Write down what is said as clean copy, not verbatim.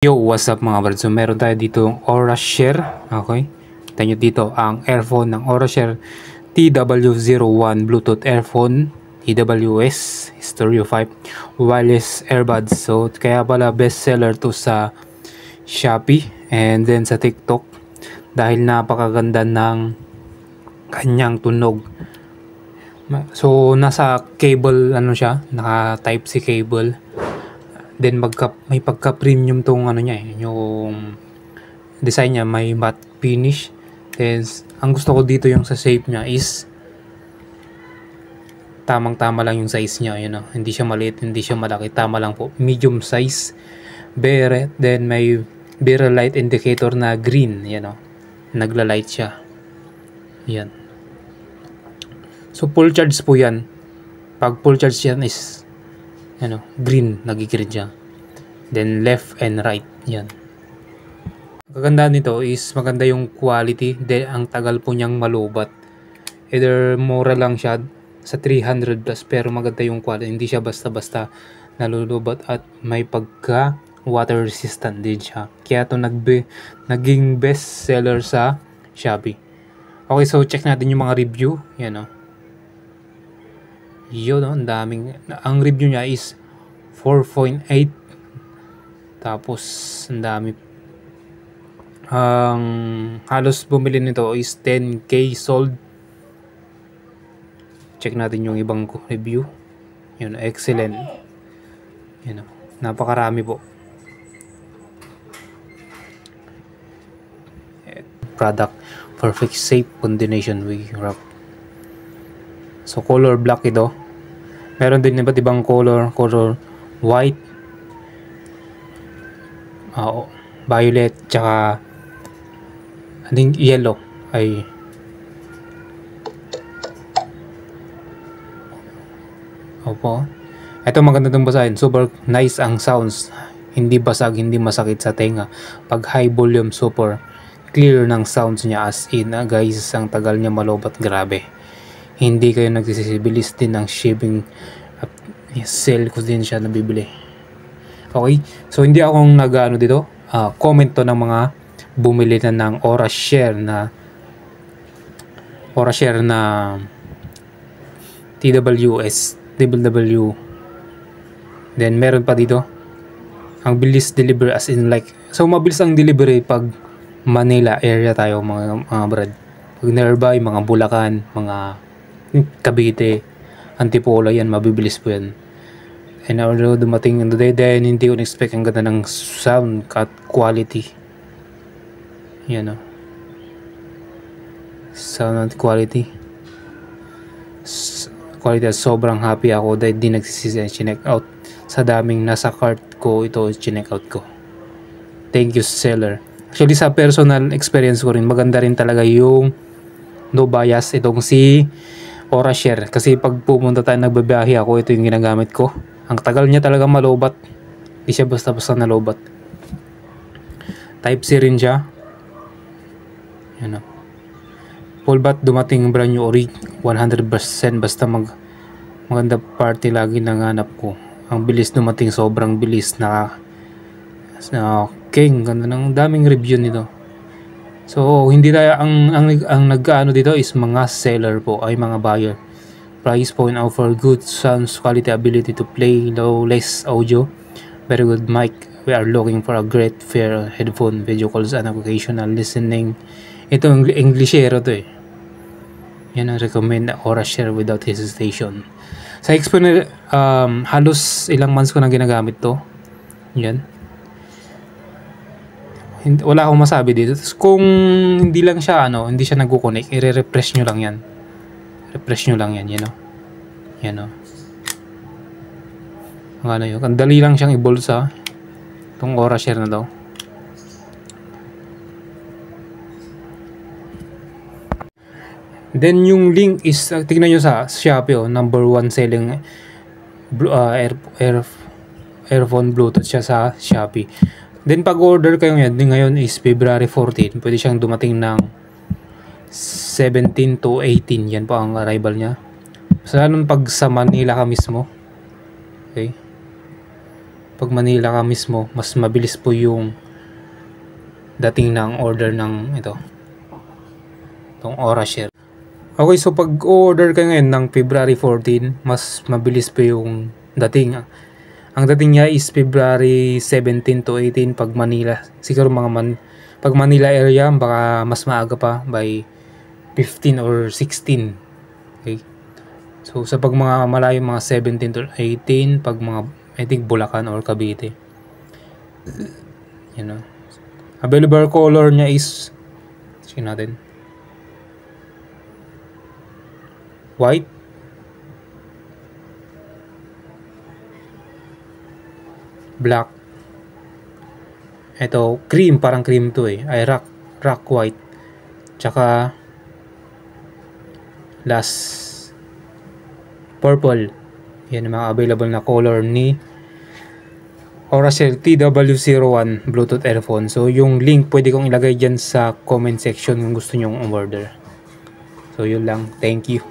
Yo, what's up mga brad? So meron tayo dito yung Aura Share. Okay, kita nyo dito ang earphone ng Aura Share TW01 Bluetooth earphone TWS Stereo 5 wireless earbuds. So kaya pala best seller to sa Shopee and then sa TikTok dahil napakaganda ng kanyang tunog. So nasa cable ano siya, naka type C cable. Then may pagka-premium tong ano niya yung design niya, may matte finish. Then ang gusto ko dito yung sa shape niya is tamang-tama lang yung size niya, hindi siya maliit, hindi siya malaki, tama lang po, medium size. Then may bare light indicator na green, nagla-light siya. Yan. So full charge po yan. Pag full charge yan is green, nag-green siya. Then left and right, yan. Ang kagandahan nito is maganda yung quality, then ang tagal po niyang malubat. Either mura lang siya sa 300 plus pero maganda yung quality, hindi siya basta-basta nalulubat at may pagka water resistant din siya. Kaya ito naging best seller sa Shopee. Okay, so check natin yung mga review, ang daming, ang review niya is 4.8, tapos ang dami, halos bumili nito is 10k sold. Check natin yung ibang review, excellent, napakarami po. Product perfect safe combination with rock. So color black ito. Meron din iba't ibang color white, violet, tsaka I think yellow. Opo. Ito maganda itong basahin. Super nice ang sounds. Hindi basag, hindi masakit sa tenga. Pag high volume, super clear ng sounds niya, as in guys, ang tagal niya malobat, grabe. Hindi kayo nagsisibilis din ng shipping. Sale ko din siya nabibili. Okay, so hindi akong nag-ano dito, comment to ng mga bumili na ng Aura Share na TWS. Then meron pa dito ang bilis delivery, as in like, so mabilis ang delivery pag Manila area tayo mga brad. Pag nearby mga Bulacan, mga Cavite, Antipolo, yan mabibilis po yan. And although dumating in the day, then hindi ko expect ang ganda ng sound at quality, sound at quality at sobrang happy ako dahil di nagsisisi chinek out. Sa daming nasa cart ko, ito chinek out ko. Thank you seller. Actually sa personal experience ko rin, maganda rin talaga yung no bias itong si Aura Share, kasi pag pumunta tayo nagbabiyahe ako, ito yung ginagamit ko. Ang tagal niya talaga malobat, hindi siya basta-basta nalobat. Type C rin siya, full bat, dumating brand new ori 100%, basta maganda party lagi nanganap ko. Ang bilis dumating, sobrang bilis na king ganda ng daming review nito. So hindi tayo ang nag-ano dito is mga seller po, ay mga buyer. Price point, offer good sounds, quality, ability to play low less audio, very good mic. We are looking for a great fair headphone, video calls and occasional listening. Ito ang Englishero to recommend Aura Share without hesitation. Sa experience, halos ilang months ko na ginagamit to. Wala akong masabi dito. Kung hindi lang siya hindi siya nagko-connect, i-refresh nyo lang yan. Refresh nyo lang yan, ang dali lang siyang i-bolsa, itong Aura Share na daw. Then yung link is, tignan nyo sa Shopee, number 1 selling earphone Bluetooth siya sa Shopee. Then pag order kayo ngayon is February 14, pwede siyang dumating ng 17 to 18, yan po ang arrival niya. So pag sa Manila ka mismo, okay, pag Manila ka mismo, mas mabilis po yung dating ng order ng itong Orashare. Okay, so pag order ka ngayon ng February 14, mas mabilis po yung dating. Ang dating niya is February 17 to 18 pag Manila. Siguro pag Manila area, baka mas maaga pa by 15 or 16. Okay. So sa pag mga malayo, mga 17 to 18, pag mga I think Bulacan or Cavite. Available color niya is, check natin, white, black, ito cream, parang cream to ay rock white, tsaka last purple. Yan ang mga available na color ni Orashare TW01 Bluetooth earphone. So yung link pwede kong ilagay dyan sa comment section kung gusto nyong order. So yun lang, thank you.